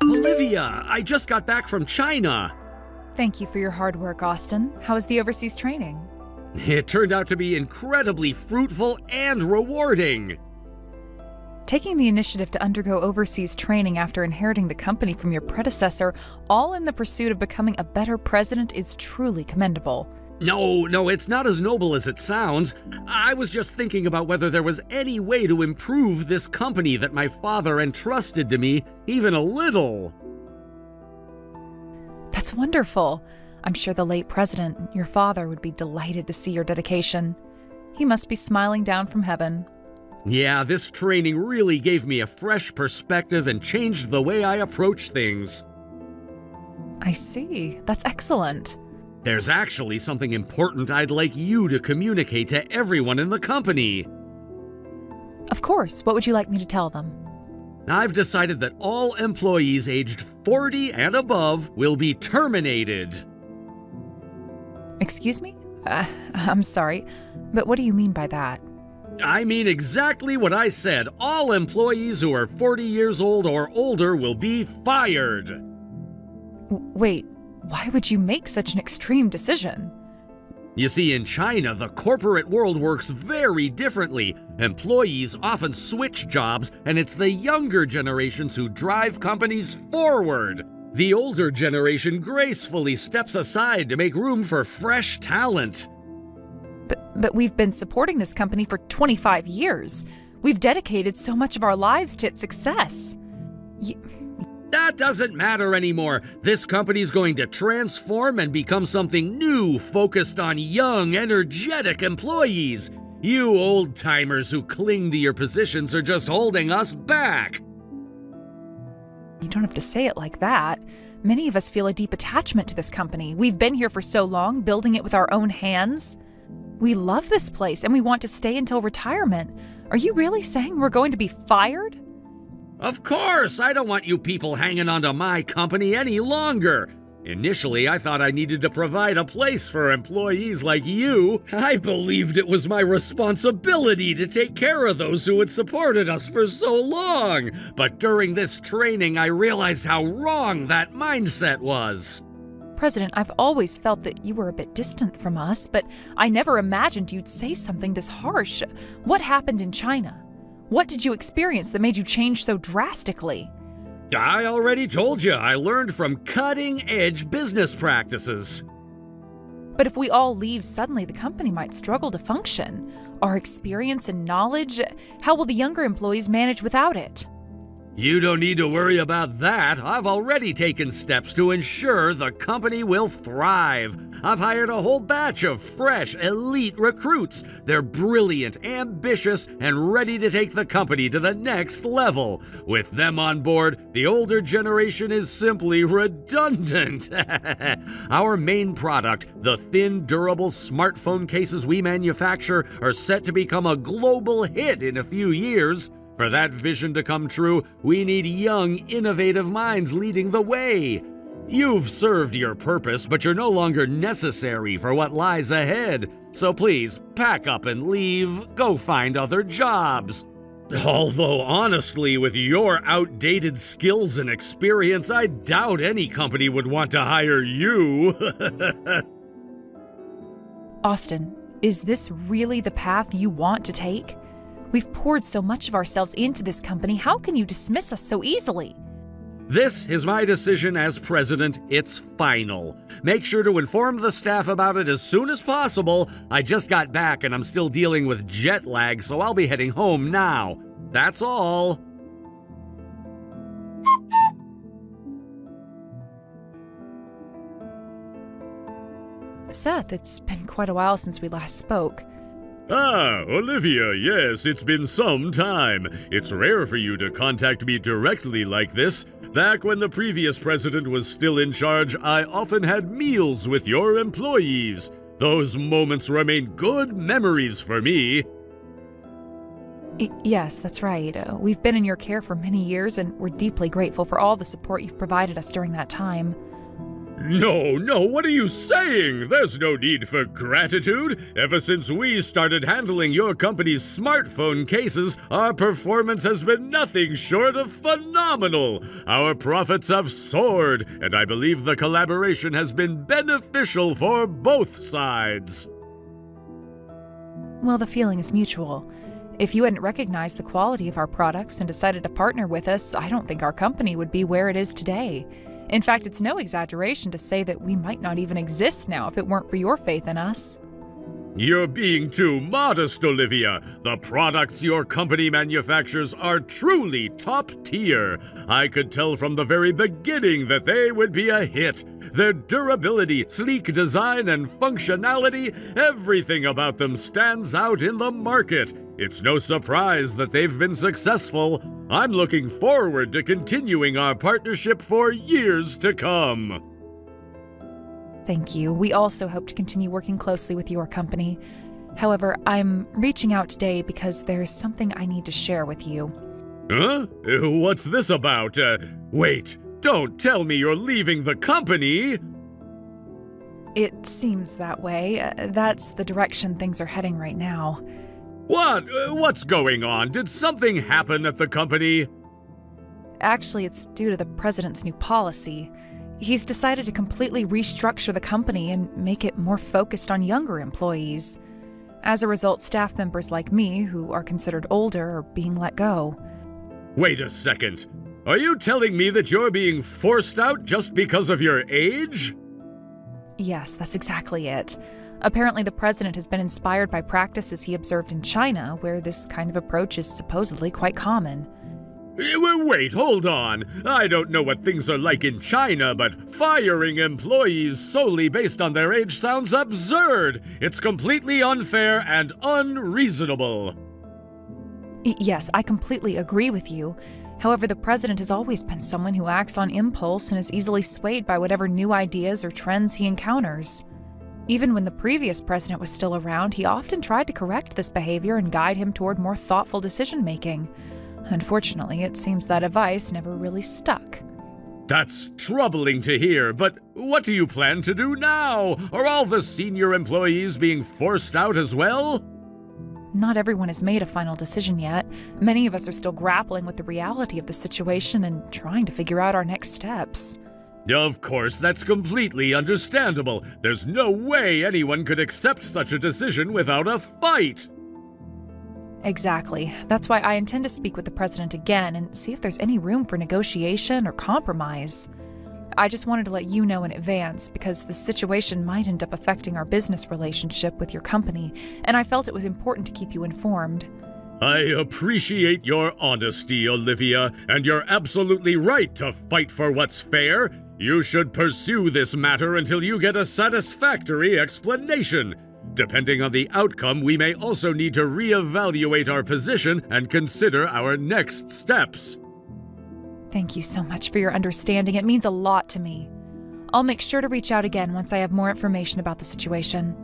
Olivia, I just got back from China. Thank you for your hard work, Austin. How was the overseas training? It turned out to be incredibly fruitful and rewarding. Taking the initiative to undergo overseas training after inheriting the company from your predecessor, all in the pursuit of becoming a better president, is truly commendable. No, it's not as noble as it sounds. I was just thinking about whether there was any way to improve this company that my father entrusted to me, even a little. That's wonderful. I'm sure the late president, your father, would be delighted to see your dedication. He must be smiling down from heaven. Yeah, this training really gave me a fresh perspective and changed the way I approach things. I see. That's excellent. There's actually something important I'd like you to communicate to everyone in the company. Of course. What would you like me to tell them? I've decided that all employees aged 40 and above will be terminated. Excuse me? I'm sorry, but what do you mean by that? I mean exactly what I said. All employees who are 40 years old or older will be fired. Wait, why would you make such an extreme decision? You see, in China, the corporate world works very differently. Employees often switch jobs, and it's the younger generations who drive companies forward. The older generation gracefully steps aside to make room for fresh talent. But we've been supporting this company for 25 years. We've dedicated so much of our lives to its success. That doesn't matter anymore. This company's going to transform and become something new, focused on young, energetic employees. You old-timers who cling to your positions are just holding us back. You don't have to say it like that. Many of us feel a deep attachment to this company. We've been here for so long, building it with our own hands. We love this place and we want to stay until retirement. Are you really saying we're going to be fired? Of course! I don't want you people hanging on to my company any longer. Initially, I thought I needed to provide a place for employees like you. I believed it was my responsibility to take care of those who had supported us for so long. But during this training, I realized how wrong that mindset was. President, I've always felt that you were a bit distant from us, but I never imagined you'd say something this harsh. What happened in China? What did you experience that made you change so drastically? I already told you, I learned from cutting-edge business practices. But if we all leave suddenly, the company might struggle to function. Our experience and knowledge, how will the younger employees manage without it? You don't need to worry about that. I've already taken steps to ensure the company will thrive. I've hired a whole batch of fresh, elite recruits. They're brilliant, ambitious, and ready to take the company to the next level. With them on board, the older generation is simply redundant. Our main product, the thin, durable smartphone cases we manufacture, are set to become a global hit in a few years. For that vision to come true, we need young, innovative minds leading the way. You've served your purpose, but you're no longer necessary for what lies ahead. So please, pack up and leave. Go find other jobs. Although, honestly, with your outdated skills and experience, I doubt any company would want to hire you. Austin, is this really the path you want to take? We've poured so much of ourselves into this company. How can you dismiss us so easily? This is my decision as president. It's final. Make sure to inform the staff about it as soon as possible. I just got back and I'm still dealing with jet lag, so I'll be heading home now. That's all. Seth, it's been quite a while since we last spoke. Ah, Olivia, yes, it's been some time. It's rare for you to contact me directly like this. Back when the previous president was still in charge, I often had meals with your employees. Those moments remain good memories for me. Yes, that's right. We've been in your care for many years, and we're deeply grateful for all the support you've provided us during that time. No, what are you saying? There's no need for gratitude. Ever since we started handling your company's smartphone cases, our performance has been nothing short of phenomenal. Our profits have soared, and I believe the collaboration has been beneficial for both sides. Well, the feeling is mutual. If you hadn't recognized the quality of our products and decided to partner with us, I don't think our company would be where it is today. In fact, it's no exaggeration to say that we might not even exist now if it weren't for your faith in us. You're being too modest, Olivia. The products your company manufactures are truly top tier. I could tell from the very beginning that they would be a hit. Their durability, sleek design, and functionality, everything about them stands out in the market. It's no surprise that they've been successful. I'm looking forward to continuing our partnership for years to come. Thank you. We also hope to continue working closely with your company. However, I'm reaching out today because there's something I need to share with you. Huh? What's this about? Wait, don't tell me you're leaving the company! It seems that way. That's the direction things are heading right now. What? What's going on? Did something happen at the company? Actually, it's due to the president's new policy. He's decided to completely restructure the company and make it more focused on younger employees. As a result, staff members like me, who are considered older, are being let go. Wait a second. Are you telling me that you're being forced out just because of your age? Yes, that's exactly it. Apparently, the president has been inspired by practices he observed in China, where this kind of approach is supposedly quite common. Wait, hold on. I don't know what things are like in China, but firing employees solely based on their age sounds absurd. It's completely unfair and unreasonable. Yes, I completely agree with you. However, the president has always been someone who acts on impulse and is easily swayed by whatever new ideas or trends he encounters. Even when the previous president was still around, he often tried to correct this behavior and guide him toward more thoughtful decision-making. Unfortunately, it seems that advice never really stuck. That's troubling to hear, but what do you plan to do now? Are all the senior employees being forced out as well? Not everyone has made a final decision yet. Many of us are still grappling with the reality of the situation and trying to figure out our next steps. Of course, that's completely understandable. There's no way anyone could accept such a decision without a fight. Exactly. That's why I intend to speak with the president again and see if there's any room for negotiation or compromise. I just wanted to let you know in advance because the situation might end up affecting our business relationship with your company, and I felt it was important to keep you informed. I appreciate your honesty, Olivia, and you're absolutely right to fight for what's fair. You should pursue this matter until you get a satisfactory explanation. Depending on the outcome, we may also need to reevaluate our position and consider our next steps. Thank you so much for your understanding. It means a lot to me. I'll make sure to reach out again once I have more information about the situation.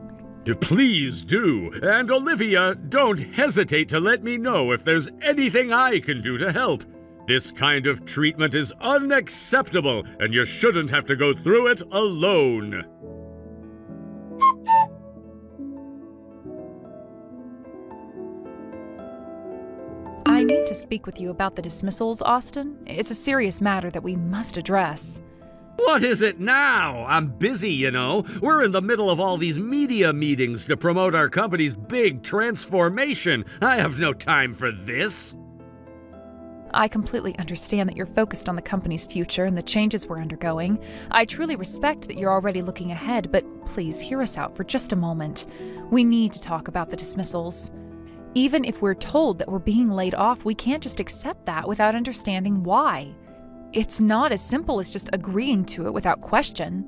Please do. And Olivia, don't hesitate to let me know if there's anything I can do to help. This kind of treatment is unacceptable, and you shouldn't have to go through it alone. I need to speak with you about the dismissals, Austin. It's a serious matter that we must address. What is it now? I'm busy, you know. We're in the middle of all these media meetings to promote our company's big transformation. I have no time for this. I completely understand that you're focused on the company's future and the changes we're undergoing. I truly respect that you're already looking ahead, but please hear us out for just a moment. We need to talk about the dismissals. Even if we're told that we're being laid off, we can't just accept that without understanding why. It's not as simple as just agreeing to it without question.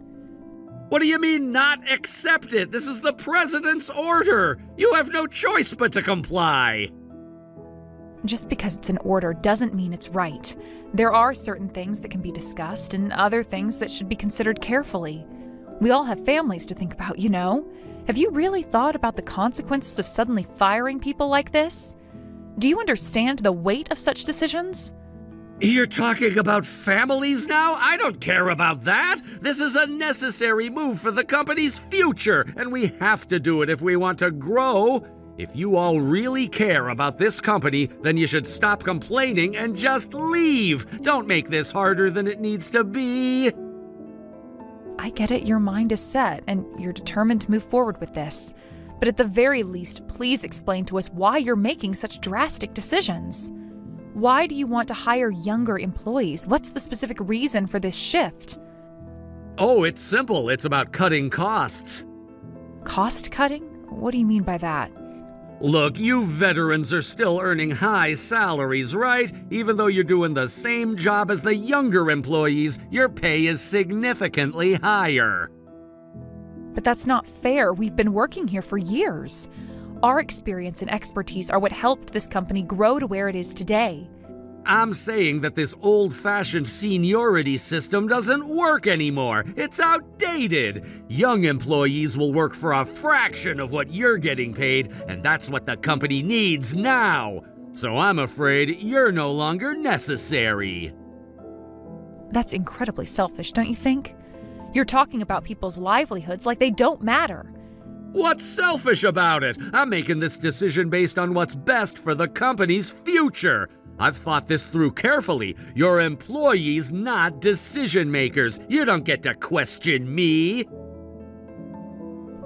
What do you mean, not accept it? This is the president's order. You have no choice but to comply. Just because it's an order doesn't mean it's right. There are certain things that can be discussed and other things that should be considered carefully. We all have families to think about, you know? Have you really thought about the consequences of suddenly firing people like this? Do you understand the weight of such decisions? You're talking about families now? I don't care about that. This is a necessary move for the company's future, and we have to do it if we want to grow. If you all really care about this company, then you should stop complaining and just leave. Don't make this harder than it needs to be. I get it, your mind is set, and you're determined to move forward with this. But at the very least, please explain to us why you're making such drastic decisions. Why do you want to hire younger employees? What's the specific reason for this shift? Oh, it's simple. It's about cutting costs. Cost cutting? What do you mean by that? Look, you veterans are still earning high salaries, right? Even though you're doing the same job as the younger employees, your pay is significantly higher. But that's not fair. We've been working here for years. Our experience and expertise are what helped this company grow to where it is today. I'm saying that this old-fashioned seniority system doesn't work anymore. It's outdated. Young employees will work for a fraction of what you're getting paid, and that's what the company needs now. So I'm afraid you're no longer necessary. That's incredibly selfish, don't you think? You're talking about people's livelihoods like they don't matter. What's selfish about it? I'm making this decision based on what's best for the company's future. I've thought this through carefully. You're employees, not decision makers. You don't get to question me.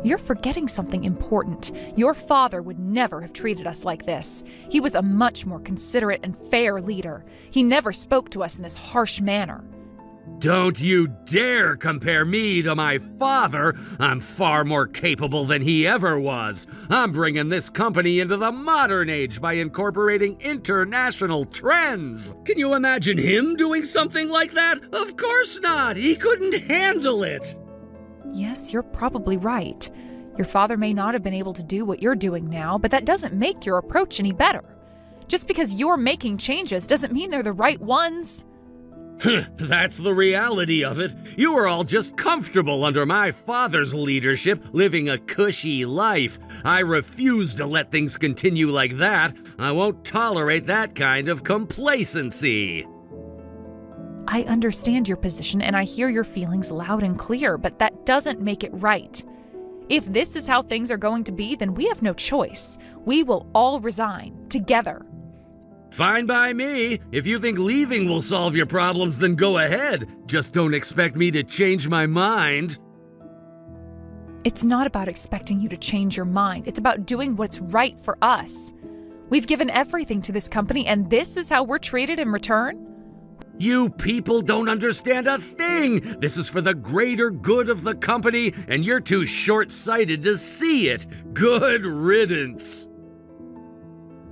You're forgetting something important. Your father would never have treated us like this. He was a much more considerate and fair leader. He never spoke to us in this harsh manner. Don't you dare compare me to my father. I'm far more capable than he ever was. I'm bringing this company into the modern age by incorporating international trends. Can you imagine him doing something like that? Of course not. He couldn't handle it. Yes, you're probably right. Your father may not have been able to do what you're doing now, but that doesn't make your approach any better. Just because you're making changes doesn't mean they're the right ones. That's the reality of it. You were all just comfortable under my father's leadership, living a cushy life. I refuse to let things continue like that. I won't tolerate that kind of complacency. I understand your position and I hear your feelings loud and clear, but that doesn't make it right. If this is how things are going to be, then we have no choice. We will all resign, together. Fine by me. If you think leaving will solve your problems, then go ahead. Just don't expect me to change my mind. It's not about expecting you to change your mind. It's about doing what's right for us. We've given everything to this company, and this is how we're treated in return? You people don't understand a thing. This is for the greater good of the company, and you're too short-sighted to see it. Good riddance.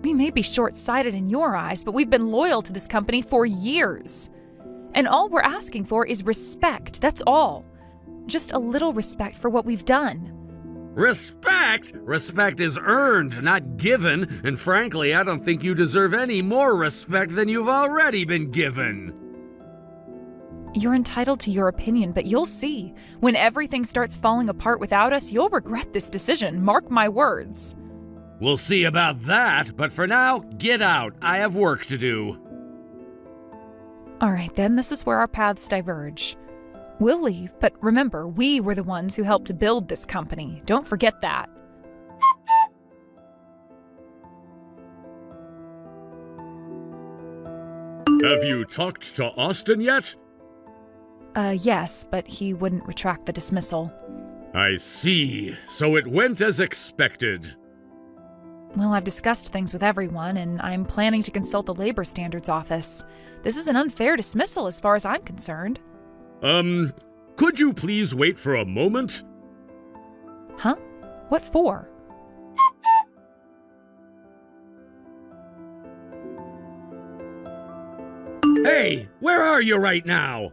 We may be short-sighted in your eyes, but we've been loyal to this company for years. And all we're asking for is respect, that's all. Just a little respect for what we've done. Respect? Respect is earned, not given, and frankly, I don't think you deserve any more respect than you've already been given. You're entitled to your opinion, but you'll see. When everything starts falling apart without us, you'll regret this decision, mark my words. We'll see about that, but for now, get out. I have work to do. All right, then, this is where our paths diverge. We'll leave, but remember, we were the ones who helped to build this company. Don't forget that. Have you talked to Austin yet? Yes, but he wouldn't retract the dismissal. I see. So it went as expected. Well, I've discussed things with everyone, and I'm planning to consult the Labor Standards Office. This is an unfair dismissal as far as I'm concerned. Could you please wait for a moment? Huh? What for? Hey, where are you right now?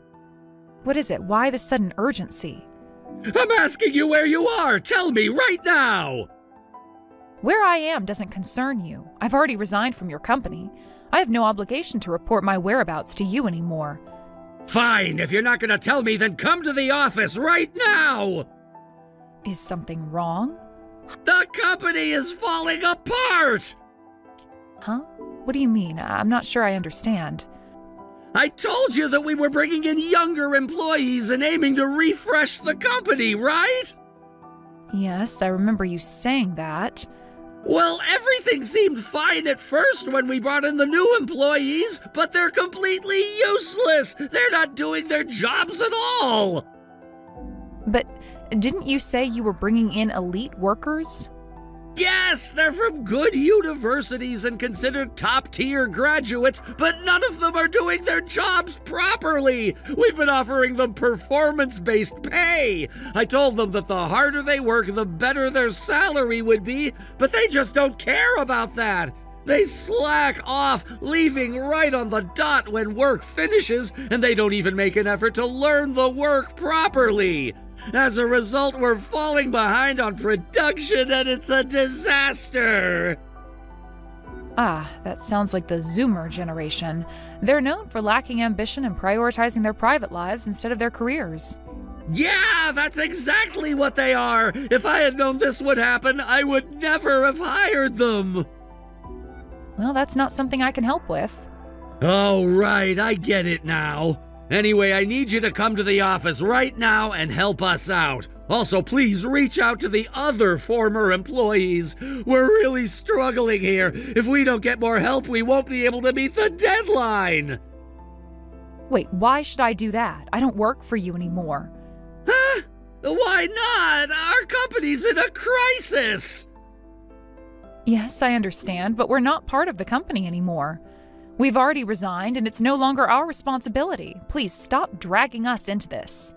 What is it? Why the sudden urgency? I'm asking you where you are. Tell me right now. Where I am doesn't concern you. I've already resigned from your company. I have no obligation to report my whereabouts to you anymore. Fine, if you're not going to tell me, then come to the office right now! Is something wrong? The company is falling apart! Huh? What do you mean? I'm not sure I understand. I told you that we were bringing in younger employees and aiming to refresh the company, right? Yes, I remember you saying that. Well, everything seemed fine at first when we brought in the new employees, but they're completely useless. They're not doing their jobs at all. But didn't you say you were bringing in elite workers? Yes, they're from good universities and considered top-tier graduates, but none of them are doing their jobs properly. We've been offering them performance-based pay. I told them that the harder they work, the better their salary would be, but they just don't care about that. They slack off, leaving right on the dot when work finishes, and they don't even make an effort to learn the work properly. As a result, we're falling behind on production, and it's a disaster. Ah, that sounds like the Zoomer generation. They're known for lacking ambition and prioritizing their private lives instead of their careers. Yeah, that's exactly what they are. If I had known this would happen, I would never have hired them. Well, that's not something I can help with. Oh, right, I get it now. Anyway, I need you to come to the office right now and help us out. Also, please reach out to the other former employees. We're really struggling here. If we don't get more help, we won't be able to meet the deadline. Wait, why should I do that? I don't work for you anymore. Huh? Why not? Our company's in a crisis. Yes, I understand, but we're not part of the company anymore. We've already resigned, and it's no longer our responsibility. Please stop dragging us into this.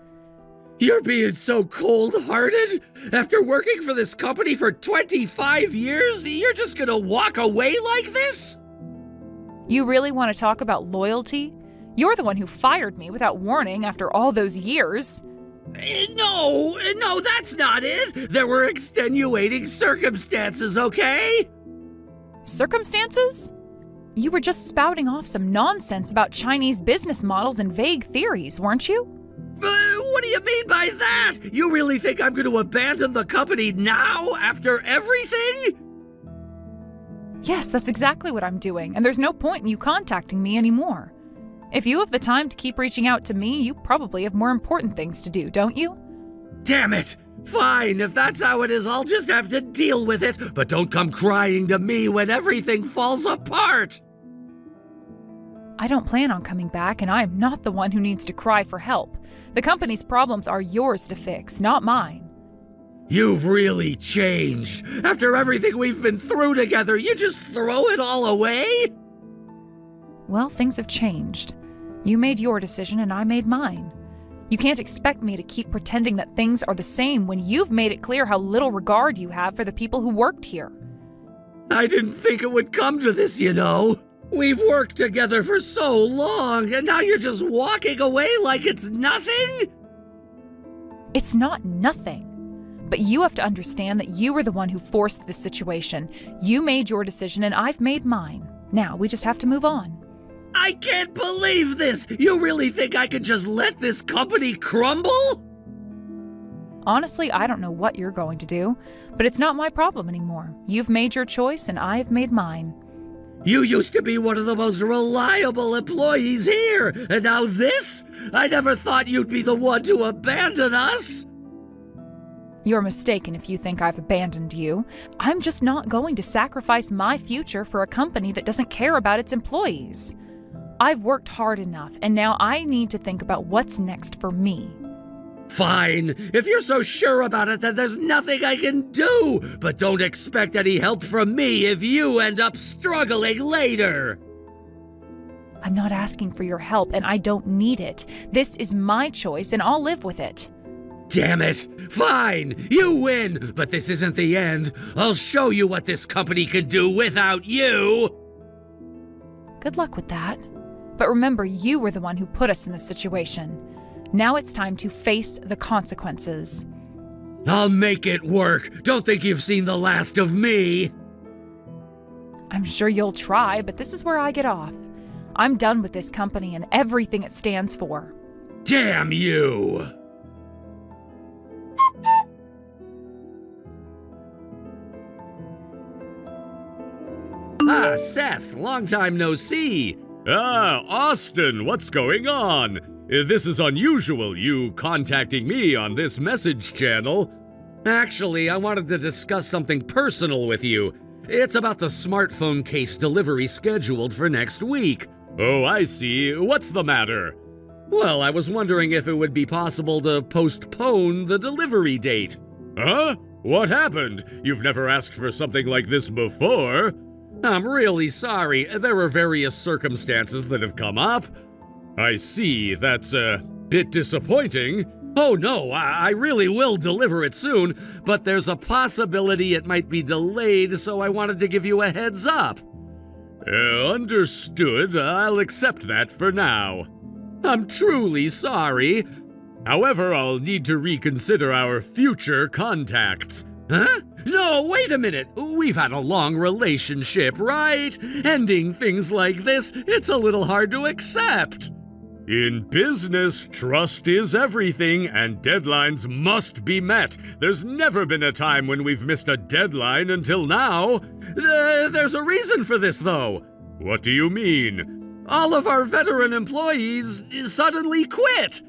You're being so cold-hearted? After working for this company for 25 years, you're just gonna walk away like this? You really want to talk about loyalty? You're the one who fired me without warning after all those years. No, that's not it. There were extenuating circumstances, okay? Circumstances? You were just spouting off some nonsense about Chinese business models and vague theories, weren't you? What do you mean by that? You really think I'm going to abandon the company now, after everything? Yes, that's exactly what I'm doing, and there's no point in you contacting me anymore. If you have the time to keep reaching out to me, you probably have more important things to do, don't you? Damn it! Fine, if that's how it is, I'll just have to deal with it, but don't come crying to me when everything falls apart! I don't plan on coming back, and I am not the one who needs to cry for help. The company's problems are yours to fix, not mine. You've really changed. After everything we've been through together, you just throw it all away? Well, things have changed. You made your decision, and I made mine. You can't expect me to keep pretending that things are the same when you've made it clear how little regard you have for the people who worked here. I didn't think it would come to this, you know. We've worked together for so long, and now you're just walking away like it's nothing? It's not nothing. But you have to understand that you were the one who forced this situation. You made your decision, and I've made mine. Now, we just have to move on. I can't believe this! You really think I could just let this company crumble? Honestly, I don't know what you're going to do, but it's not my problem anymore. You've made your choice, and I've made mine. You used to be one of the most reliable employees here, and now this? I never thought you'd be the one to abandon us! You're mistaken if you think I've abandoned you. I'm just not going to sacrifice my future for a company that doesn't care about its employees. I've worked hard enough, and now I need to think about what's next for me. Fine. If you're so sure about it, then there's nothing I can do. But don't expect any help from me if you end up struggling later. I'm not asking for your help, and I don't need it. This is my choice, and I'll live with it. Damn it! Fine! You win! But this isn't the end. I'll show you what this company can do without you! Good luck with that. But remember, you were the one who put us in this situation. Now it's time to face the consequences. I'll make it work. Don't think you've seen the last of me. I'm sure you'll try, but this is where I get off. I'm done with this company and everything it stands for. Damn you! Ah, Seth, long time no see. Ah, Austin, what's going on? This is unusual, you contacting me on this message channel. Actually, I wanted to discuss something personal with you. It's about the smartphone case delivery scheduled for next week. Oh, I see. What's the matter? Well, I was wondering if it would be possible to postpone the delivery date. Huh? What happened? You've never asked for something like this before. I'm really sorry. There were various circumstances that have come up. I see. That's a bit disappointing. Oh no, I really will deliver it soon, but there's a possibility it might be delayed, so I wanted to give you a heads up. Understood. I'll accept that for now. I'm truly sorry. However, I'll need to reconsider our future contacts. Huh? No, wait a minute. We've had a long relationship, right? Ending things like this, it's a little hard to accept. In business, trust is everything, and deadlines must be met. There's never been a time when we've missed a deadline until now. There's a reason for this, though. What do you mean? All of our veteran employees suddenly quit.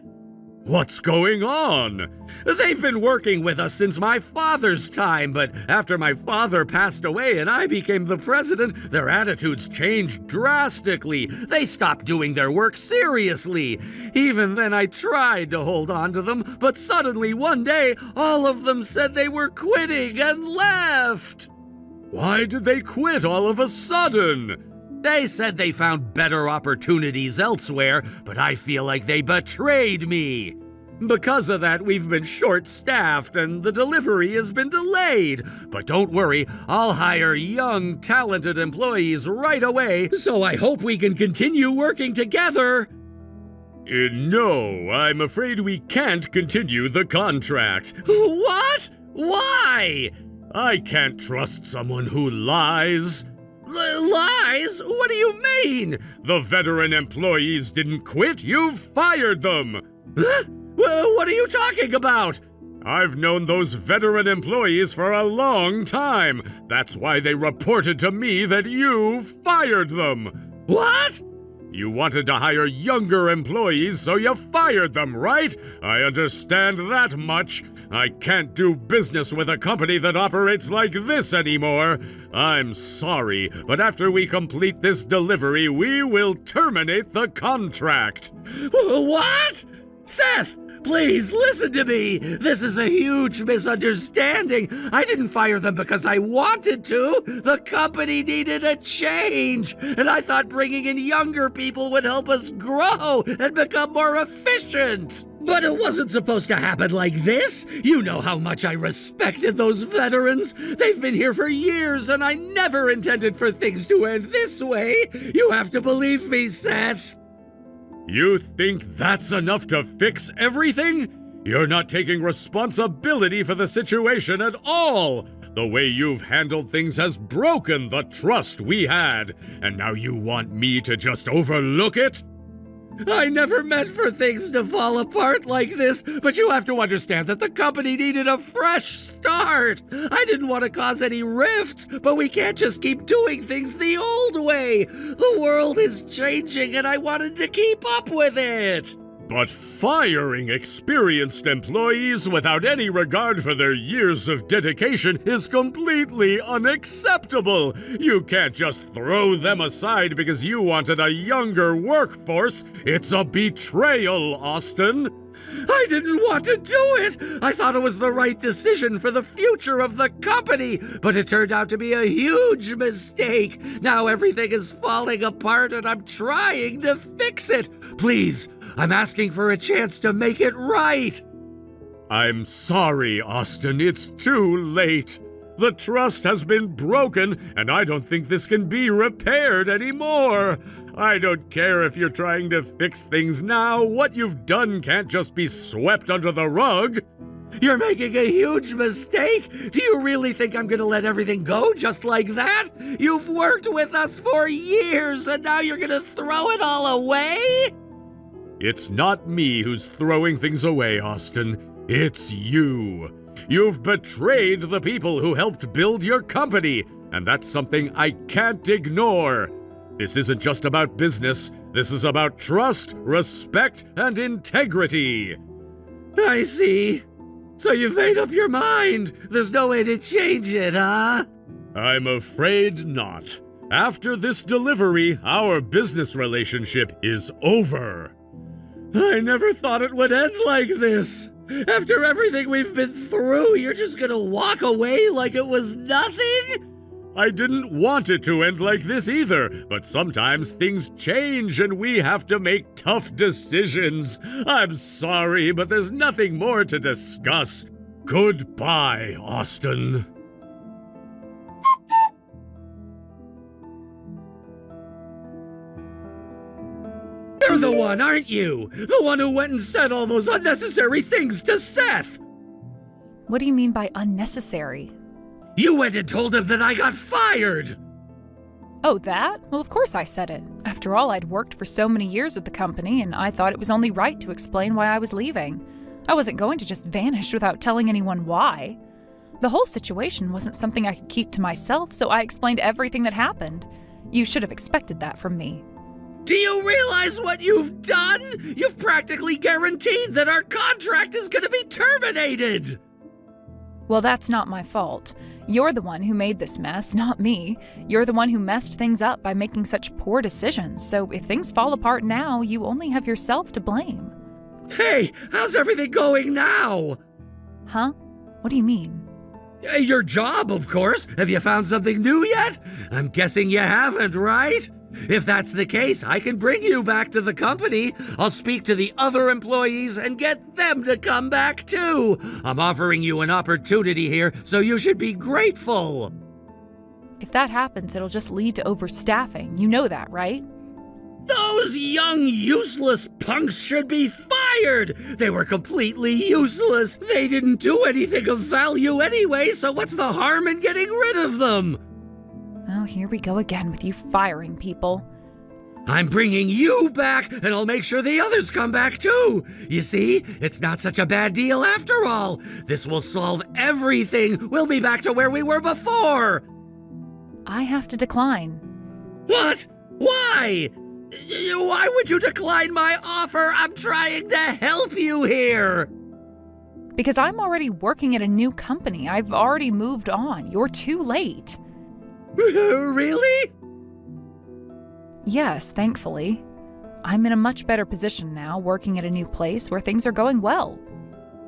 What's going on? They've been working with us since my father's time, but after my father passed away and I became the president, their attitudes changed drastically. They stopped doing their work seriously. Even then, I tried to hold on to them, but suddenly one day, all of them said they were quitting and left. Why did they quit all of a sudden? They said they found better opportunities elsewhere, but I feel like they betrayed me. Because of that, we've been short-staffed and the delivery has been delayed. But don't worry, I'll hire young, talented employees right away, so I hope we can continue working together. No, I'm afraid we can't continue the contract. What? Why? I can't trust someone who lies. Lies? What do you mean? The veteran employees didn't quit, you fired them! Huh? What are you talking about? I've known those veteran employees for a long time. That's why they reported to me that you fired them. What? You wanted to hire younger employees, so you fired them, right? I understand that much. I can't do business with a company that operates like this anymore. I'm sorry, but after we complete this delivery, we will terminate the contract. What? Seth, please listen to me. This is a huge misunderstanding. I didn't fire them because I wanted to. The company needed a change, and I thought bringing in younger people would help us grow and become more efficient. But it wasn't supposed to happen like this. You know how much I respected those veterans. They've been here for years, and I never intended for things to end this way. You have to believe me, Seth. You think that's enough to fix everything? You're not taking responsibility for the situation at all. The way you've handled things has broken the trust we had, and now you want me to just overlook it? I never meant for things to fall apart like this, but you have to understand that the company needed a fresh start. I didn't want to cause any rifts, but we can't just keep doing things the old way. The world is changing, and I wanted to keep up with it. But firing experienced employees without any regard for their years of dedication is completely unacceptable. You can't just throw them aside because you wanted a younger workforce. It's a betrayal, Austin. I didn't want to do it! I thought it was the right decision for the future of the company, but it turned out to be a huge mistake. Now everything is falling apart and I'm trying to fix it. Please, I'm asking for a chance to make it right. I'm sorry, Austin. It's too late. The trust has been broken, and I don't think this can be repaired anymore. I don't care if you're trying to fix things now. What you've done can't just be swept under the rug. You're making a huge mistake. Do you really think I'm going to let everything go just like that? You've worked with us for years, and now you're going to throw it all away? It's not me who's throwing things away, Austin. It's you. You've betrayed the people who helped build your company, and that's something I can't ignore. This isn't just about business. This is about trust, respect, and integrity. I see. So you've made up your mind. There's no way to change it, huh? I'm afraid not. After this delivery, our business relationship is over. I never thought it would end like this. After everything we've been through, you're just gonna walk away like it was nothing? I didn't want it to end like this either, but sometimes things change and we have to make tough decisions. I'm sorry, but there's nothing more to discuss. Goodbye, Austin. You're the one, aren't you? The one who went and said all those unnecessary things to Seth! What do you mean by unnecessary? You went and told him that I got fired! Oh, that? Well, of course I said it. After all, I'd worked for so many years at the company, and I thought it was only right to explain why I was leaving. I wasn't going to just vanish without telling anyone why. The whole situation wasn't something I could keep to myself, so I explained everything that happened. You should have expected that from me. Do you realize what you've done? You've practically guaranteed that our contract is going to be terminated! Well, that's not my fault. You're the one who made this mess, not me. You're the one who messed things up by making such poor decisions, so if things fall apart now, you only have yourself to blame. Hey, how's everything going now? Huh? What do you mean? Your job, of course. Have you found something new yet? I'm guessing you haven't, right? If that's the case, I can bring you back to the company. I'll speak to the other employees and get them to come back too. I'm offering you an opportunity here, so you should be grateful. If that happens, it'll just lead to overstaffing. You know that, right? Those young, useless punks should be fired! They were completely useless. They didn't do anything of value anyway, so what's the harm in getting rid of them? Oh, here we go again with you firing people. I'm bringing you back, and I'll make sure the others come back too. You see, it's not such a bad deal after all. This will solve everything. We'll be back to where we were before. I have to decline. What? Why? Why would you decline my offer? I'm trying to help you here. Because I'm already working at a new company. I've already moved on. You're too late. Really? Yes, thankfully. I'm in a much better position now, working at a new place where things are going well.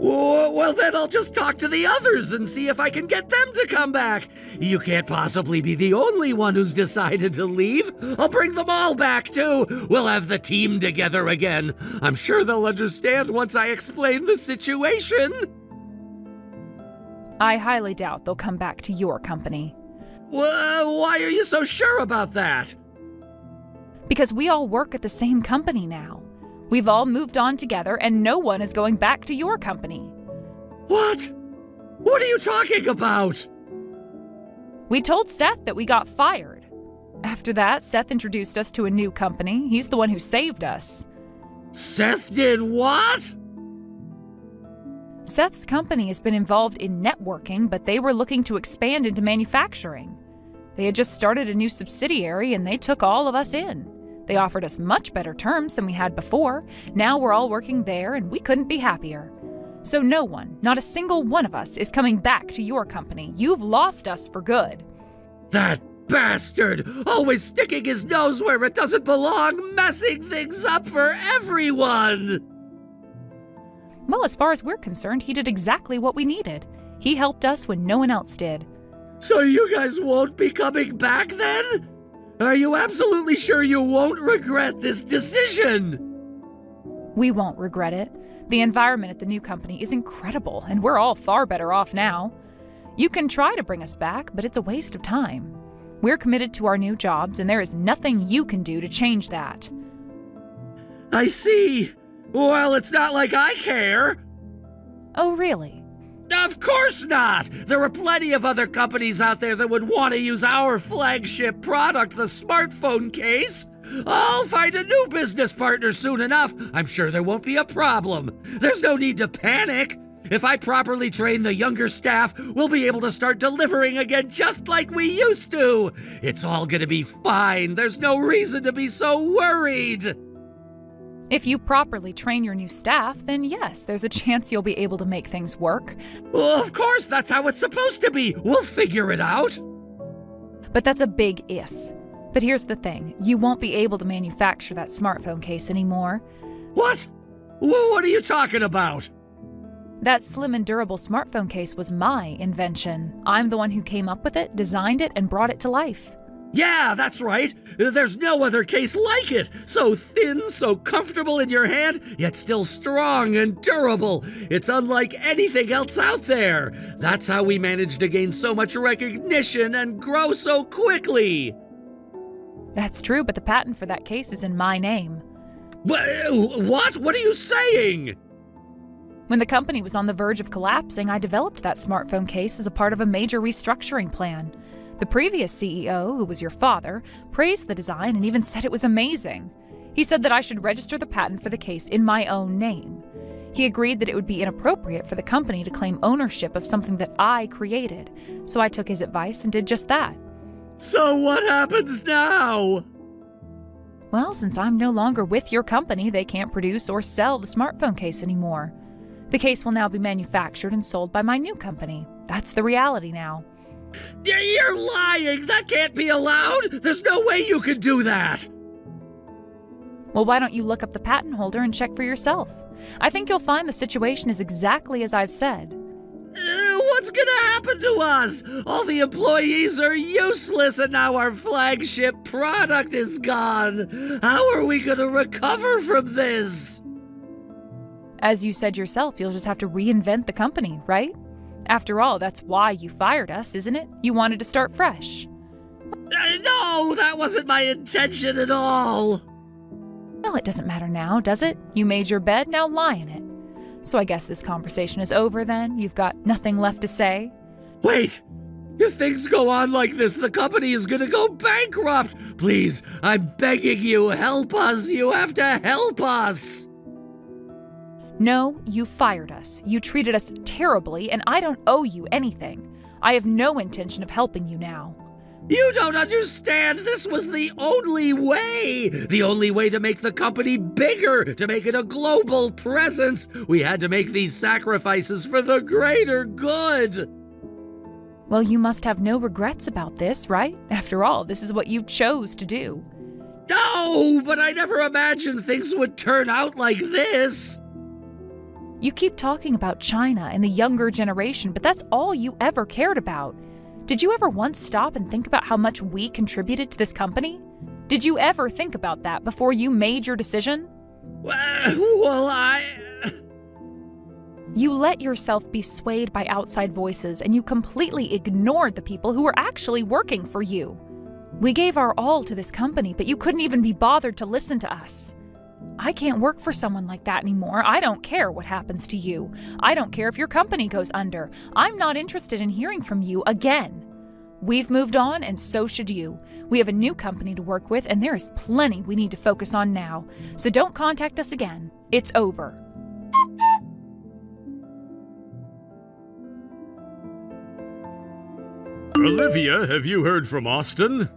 Well, then I'll just talk to the others and see if I can get them to come back. You can't possibly be the only one who's decided to leave. I'll bring them all back, too. We'll have the team together again. I'm sure they'll understand once I explain the situation. I highly doubt they'll come back to your company. Why are you so sure about that? Because we all work at the same company now. We've all moved on together, and no one is going back to your company. What? What are you talking about? We told Seth that we got fired. After that, Seth introduced us to a new company. He's the one who saved us. Seth did what? Seth's company has been involved in networking, but they were looking to expand into manufacturing. They had just started a new subsidiary, and they took all of us in. They offered us much better terms than we had before. Now we're all working there, and we couldn't be happier. So no one, not a single one of us, is coming back to your company. You've lost us for good. That bastard! Always sticking his nose where it doesn't belong, messing things up for everyone! Well, as far as we're concerned, he did exactly what we needed. He helped us when no one else did. So you guys won't be coming back then? Are you absolutely sure you won't regret this decision? We won't regret it. The environment at the new company is incredible, and we're all far better off now. You can try to bring us back, but it's a waste of time. We're committed to our new jobs, and there is nothing you can do to change that. I see. Well, it's not like I care. Oh, really? Of course not! There are plenty of other companies out there that would want to use our flagship product, the smartphone case. I'll find a new business partner soon enough. I'm sure there won't be a problem. There's no need to panic. If I properly train the younger staff, we'll be able to start delivering again just like we used to. It's all gonna be fine. There's no reason to be so worried. If you properly train your new staff, then yes, there's a chance you'll be able to make things work. Well, of course, that's how it's supposed to be. We'll figure it out. But that's a big if. But here's the thing, you won't be able to manufacture that smartphone case anymore. What? What are you talking about? That slim and durable smartphone case was my invention. I'm the one who came up with it, designed it, and brought it to life. Yeah, that's right. There's no other case like it. So thin, so comfortable in your hand, yet still strong and durable. It's unlike anything else out there. That's how we managed to gain so much recognition and grow so quickly. That's true, but the patent for that case is in my name. What? What are you saying? When the company was on the verge of collapsing, I developed that smartphone case as a part of a major restructuring plan. The previous CEO, who was your father, praised the design and even said it was amazing. He said that I should register the patent for the case in my own name. He agreed that it would be inappropriate for the company to claim ownership of something that I created, so I took his advice and did just that. So what happens now? Well, since I'm no longer with your company, they can't produce or sell the smartphone case anymore. The case will now be manufactured and sold by my new company. That's the reality now. You're lying! That can't be allowed! There's no way you can do that! Well, why don't you look up the patent holder and check for yourself? I think you'll find the situation is exactly as I've said. What's gonna happen to us? All the employees are useless and now our flagship product is gone. How are we gonna recover from this? As you said yourself, you'll just have to reinvent the company, right? After all, that's why you fired us, isn't it? You wanted to start fresh. No, that wasn't my intention at all. Well, it doesn't matter now, does it? You made your bed, now lie in it. So I guess this conversation is over then? You've got nothing left to say? Wait! If things go on like this, the company is gonna go bankrupt! Please, I'm begging you, help us! You have to help us! No, you fired us. You treated us terribly, and I don't owe you anything. I have no intention of helping you now. You don't understand! This was the only way! The only way to make the company bigger, to make it a global presence! We had to make these sacrifices for the greater good! Well, you must have no regrets about this, right? After all, this is what you chose to do. No, but I never imagined things would turn out like this! You keep talking about China and the younger generation, but that's all you ever cared about. Did you ever once stop and think about how much we contributed to this company? Did you ever think about that before you made your decision? You let yourself be swayed by outside voices, and you completely ignored the people who were actually working for you. We gave our all to this company, but you couldn't even be bothered to listen to us. I can't work for someone like that anymore. I don't care what happens to you. I don't care if your company goes under. I'm not interested in hearing from you again. We've moved on, and so should you. We have a new company to work with, and there is plenty we need to focus on now. So don't contact us again. It's over. Olivia, have you heard from Austin?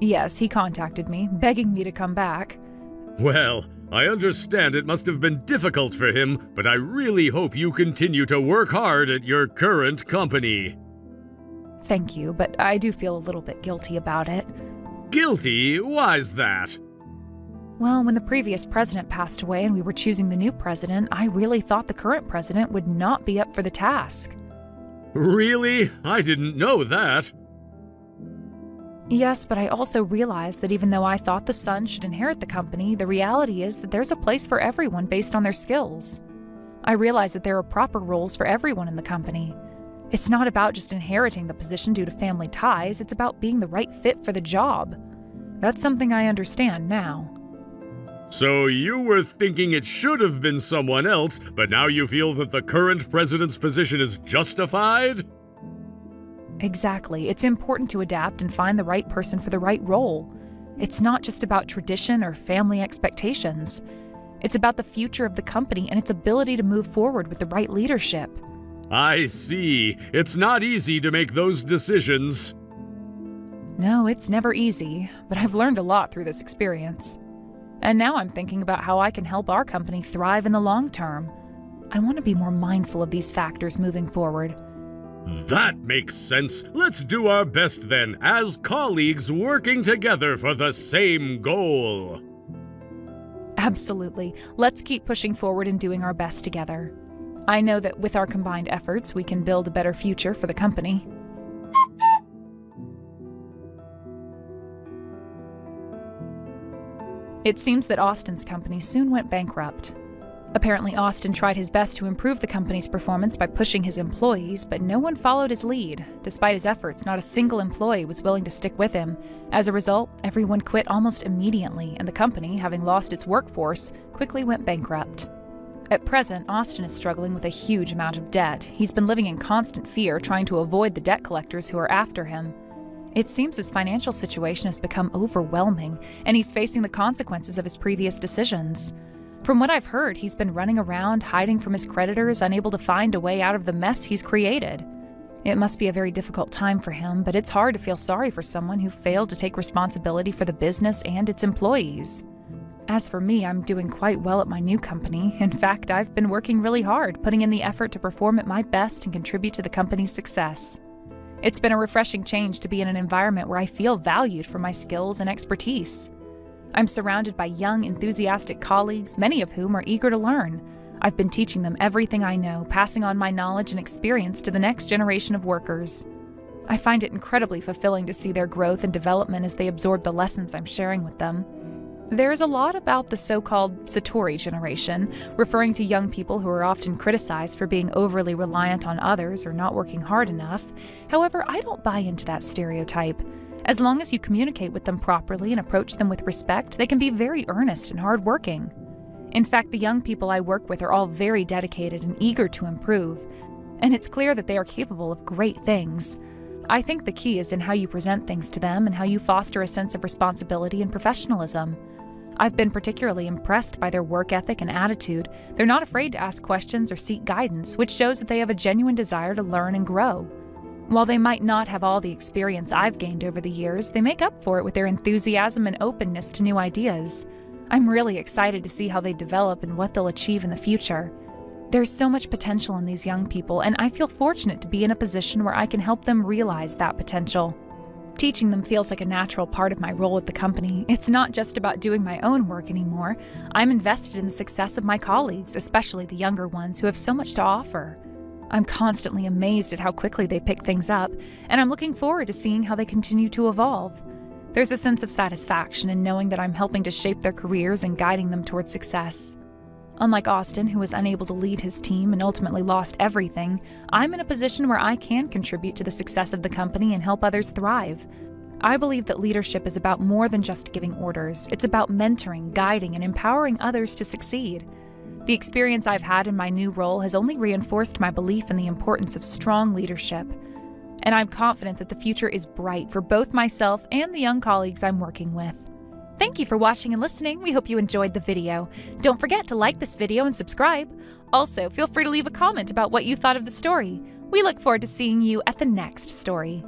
Yes, he contacted me, begging me to come back. Well, I understand it must have been difficult for him, but I really hope you continue to work hard at your current company. Thank you, but I do feel a little bit guilty about it. Guilty? Why's that? Well, when the previous president passed away and we were choosing the new president, I really thought the current president would not be up for the task. Really? I didn't know that. Yes, but I also realized that even though I thought the son should inherit the company, the reality is that there's a place for everyone based on their skills. I realized that there are proper roles for everyone in the company. It's not about just inheriting the position due to family ties, it's about being the right fit for the job. That's something I understand now. So you were thinking it should have been someone else, but now you feel that the current president's position is justified? Exactly. It's important to adapt and find the right person for the right role. It's not just about tradition or family expectations. It's about the future of the company and its ability to move forward with the right leadership. I see. It's not easy to make those decisions. No, it's never easy, but I've learned a lot through this experience. And now I'm thinking about how I can help our company thrive in the long term. I want to be more mindful of these factors moving forward. That makes sense. Let's do our best then, as colleagues working together for the same goal. Absolutely. Let's keep pushing forward and doing our best together. I know that with our combined efforts, we can build a better future for the company. It seems that Austin's company soon went bankrupt. Apparently, Austin tried his best to improve the company's performance by pushing his employees, but no one followed his lead. Despite his efforts, not a single employee was willing to stick with him. As a result, everyone quit almost immediately, and the company, having lost its workforce, quickly went bankrupt. At present, Austin is struggling with a huge amount of debt. He's been living in constant fear, trying to avoid the debt collectors who are after him. It seems his financial situation has become overwhelming, and he's facing the consequences of his previous decisions. From what I've heard, he's been running around, hiding from his creditors, unable to find a way out of the mess he's created. It must be a very difficult time for him, but it's hard to feel sorry for someone who failed to take responsibility for the business and its employees. As for me, I'm doing quite well at my new company. In fact, I've been working really hard, putting in the effort to perform at my best and contribute to the company's success. It's been a refreshing change to be in an environment where I feel valued for my skills and expertise. I'm surrounded by young, enthusiastic colleagues, many of whom are eager to learn. I've been teaching them everything I know, passing on my knowledge and experience to the next generation of workers. I find it incredibly fulfilling to see their growth and development as they absorb the lessons I'm sharing with them. There is a lot about the so-called Satori generation, referring to young people who are often criticized for being overly reliant on others or not working hard enough. However, I don't buy into that stereotype. As long as you communicate with them properly and approach them with respect, they can be very earnest and hardworking. In fact, the young people I work with are all very dedicated and eager to improve, and it's clear that they are capable of great things. I think the key is in how you present things to them and how you foster a sense of responsibility and professionalism. I've been particularly impressed by their work ethic and attitude. They're not afraid to ask questions or seek guidance, which shows that they have a genuine desire to learn and grow. While they might not have all the experience I've gained over the years, they make up for it with their enthusiasm and openness to new ideas. I'm really excited to see how they develop and what they'll achieve in the future. There's so much potential in these young people, and I feel fortunate to be in a position where I can help them realize that potential. Teaching them feels like a natural part of my role at the company. It's not just about doing my own work anymore. I'm invested in the success of my colleagues, especially the younger ones who have so much to offer. I'm constantly amazed at how quickly they pick things up, and I'm looking forward to seeing how they continue to evolve. There's a sense of satisfaction in knowing that I'm helping to shape their careers and guiding them towards success. Unlike Austin, who was unable to lead his team and ultimately lost everything, I'm in a position where I can contribute to the success of the company and help others thrive. I believe that leadership is about more than just giving orders. It's about mentoring, guiding, and empowering others to succeed. The experience I've had in my new role has only reinforced my belief in the importance of strong leadership. And I'm confident that the future is bright for both myself and the young colleagues I'm working with. Thank you for watching and listening. We hope you enjoyed the video. Don't forget to like this video and subscribe. Also, feel free to leave a comment about what you thought of the story. We look forward to seeing you at the next story.